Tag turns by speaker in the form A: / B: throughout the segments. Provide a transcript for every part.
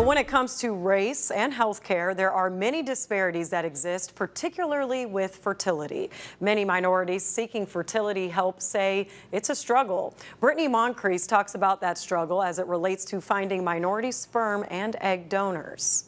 A: when it comes to race and healthcare, there are many disparities that exist, particularly with fertility. Many minorities seeking fertility help say it's a struggle. Brittany Moncrief talks about that struggle as it relates to finding minority sperm and egg donors.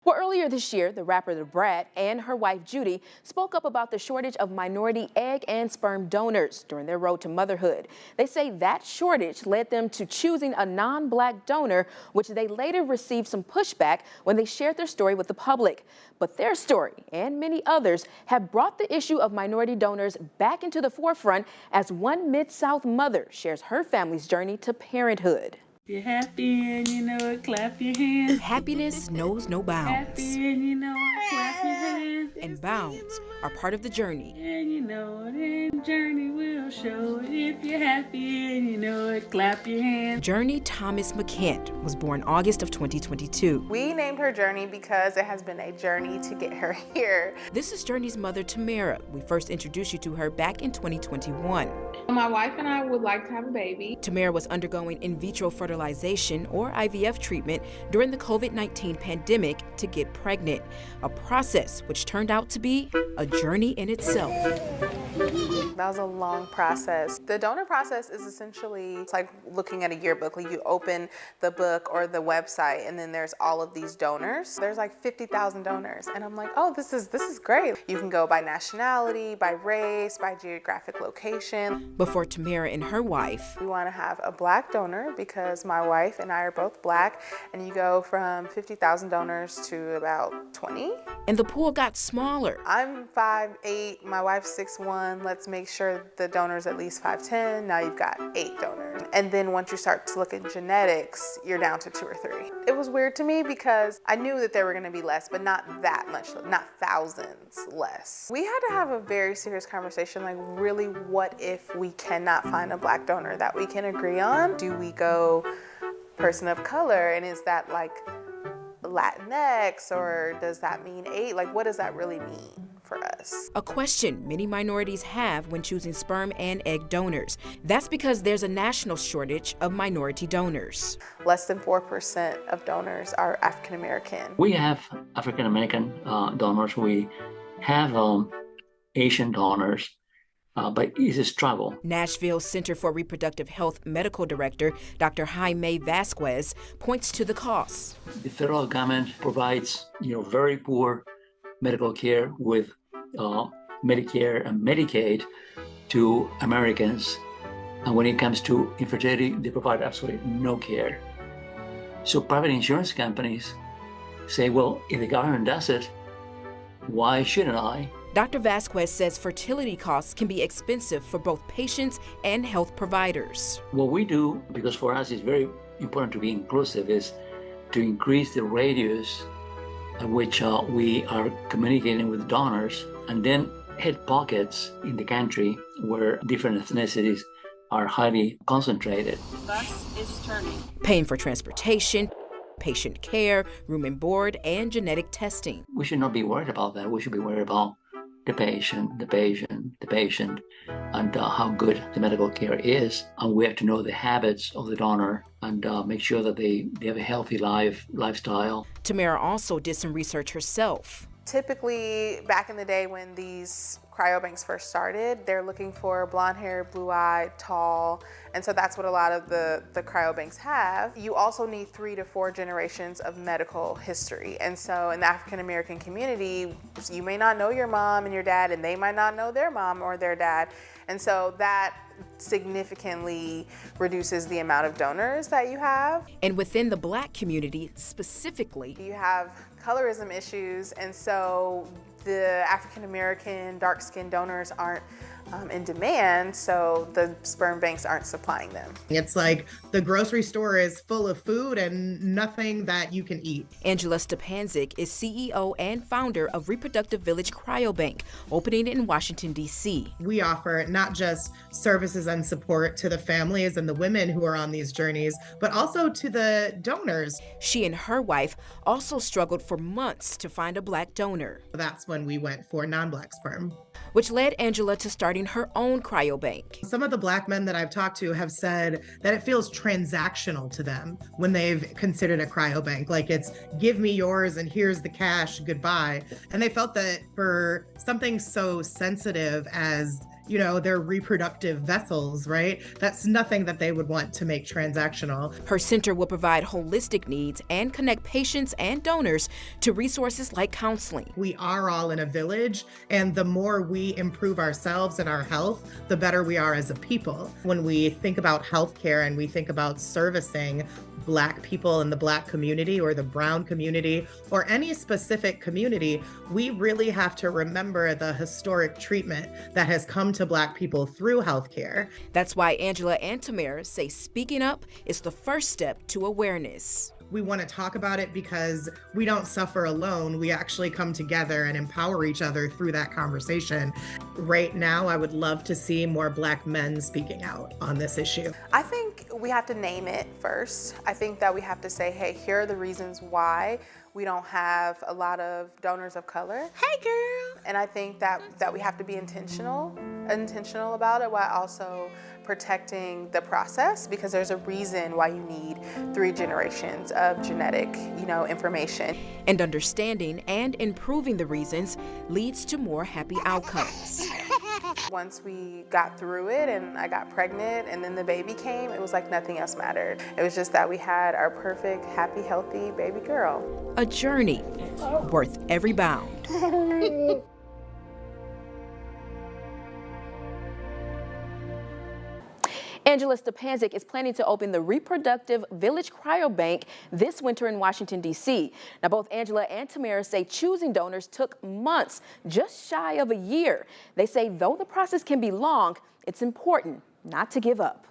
B: Well, earlier this year, the rapper The Brat and her wife Judy spoke up about the shortage of minority egg and sperm donors during their road to motherhood. They say that shortage led them to choosing a non-black donor, which they later received some pushback when they shared their story with the public. But their story and many others have brought the issue of minority donors back into the forefront as one Mid-South mother shares her family's journey to parenthood.
C: If you're happy and you know it, clap your hands.
D: Happiness knows no bounds.
C: Happy and you know it, clap your hands.
D: And bounds are part of the journey.
C: And you know it, and Journey will show it. If you're happy and you know it, clap your hands.
D: Journey Thomas McKent was born August of 2022.
E: We named her Journey because it has been a journey to get her here.
D: This is Journey's mother, Tamara. We first introduced you to her back in 2021.
F: My wife and I would like to have a baby.
D: Tamara was undergoing in vitro fertilization or IVF treatment during the COVID-19 pandemic to get pregnant, a process which turned out to be a journey in itself.
E: That was a long process. The donor process is essentially, it's like looking at a yearbook. Like you open the book or the website and then there's all of these donors. There's like 50,000 donors. And I'm like, oh, this is great. You can go by nationality, by race, by geographic location.
D: Before Tamara and her wife,
E: We want to have a black donor because my wife and I are both black, and you go from 50,000 donors to about 20.
D: and the pool got smaller.
E: I'm 5'8", my wife's 6'1". Let's make sure the donor's at least 5'10". Now you've got 8 donors. And then once you start to look at genetics, you're down to 2 or 3. It was weird to me because I knew that there were going to be less, but not that much, not thousands less. We had to have a very serious conversation, like really what if we cannot find a black donor that we can agree on? Do we go person of color, and is that like Latinx, or does that mean 8? Like, what does that really mean for us?
D: A question many minorities have when choosing sperm and egg donors. That's because there's a national shortage of minority donors.
E: Less than 4% of donors are African American.
G: We have African American donors. We have Asian donors. But it's a struggle.
D: Nashville Center for Reproductive Health Medical Director Dr. Jaime Vasquez points to the costs.
G: The federal government provides, very poor medical care with Medicare and Medicaid to Americans. And when it comes to infertility, they provide absolutely no care. So private insurance companies say, well, if the government does it, why shouldn't I?
D: Dr. Vasquez says fertility costs can be expensive for both patients and health providers.
G: What we do, because for us it's very important to be inclusive, is to increase the radius at which we are communicating with donors, and then hit pockets in the country where different ethnicities are highly concentrated.
C: Bus is turning.
D: Paying for transportation, patient care, room and board, and genetic testing.
G: We should not be worried about that. We should be worried about the patient, and how good the medical care is. And we have to know the habits of the donor and make sure that they have a healthy lifestyle.
D: Tamara also did some research herself.
E: Typically, back in the day when these cryobanks first started, they're looking for blonde hair, blue-eyed, tall, and so that's what a lot of the cryobanks have. You also need 3 to 4 generations of medical history. And so in the African American community, you may not know your mom and your dad, and they might not know their mom or their dad. And so that significantly reduces the amount of donors that you have.
D: And within the Black community specifically,
E: you have colorism issues, and so the African American dark-skinned donors aren't in demand, so the sperm banks aren't supplying them.
H: It's like the grocery store is full of food and nothing that you can eat.
D: Angela Stepanczyk is CEO and founder of Reproductive Village Cryobank, opening in Washington, D.C.
H: We offer not just services and support to the families and the women who are on these journeys, but also to the donors.
D: She and her wife also struggled for months to find a Black donor.
H: That's when we went for non-Black sperm.
D: which led Angela to starting her own cryobank.
H: Some of the Black men that I've talked to have said that it feels transactional to them when they've considered a cryobank. Like it's give me yours and here's the cash, goodbye. And they felt that for something so sensitive as their reproductive vessels, right? That's nothing that they would want to make transactional.
D: Her center will provide holistic needs and connect patients and donors to resources like counseling.
H: We are all in a village, and the more we improve ourselves and our health, the better we are as a people. When we think about healthcare and we think about servicing Black people in the Black community or the brown community or any specific community, we really have to remember the historic treatment that has come to Black people through healthcare.
D: That's why Angela and Tamara say speaking up is the first step to awareness.
H: We want to talk about it because we don't suffer alone. We actually come together and empower each other through that conversation. Right now, I would love to see more Black men speaking out on this issue.
E: I think we have to name it first. I think that we have to say, hey, here are the reasons why we don't have a lot of donors of color. Hey, girl. And I think that we have to be intentional about it while also protecting the process, because there's a reason why you need 3 generations of genetic, information.
D: And understanding and improving the reasons leads to more happy outcomes.
E: Once we got through it and I got pregnant and then the baby came, it was like nothing else mattered. It was just that we had our perfect, happy, healthy baby girl.
D: A journey worth every bound.
B: Angela Stepanczyk is planning to open the Reproductive Village Cryobank this winter in Washington, D.C. Now, both Angela and Tamara say choosing donors took months, just shy of a year. They say though the process can be long, it's important not to give up.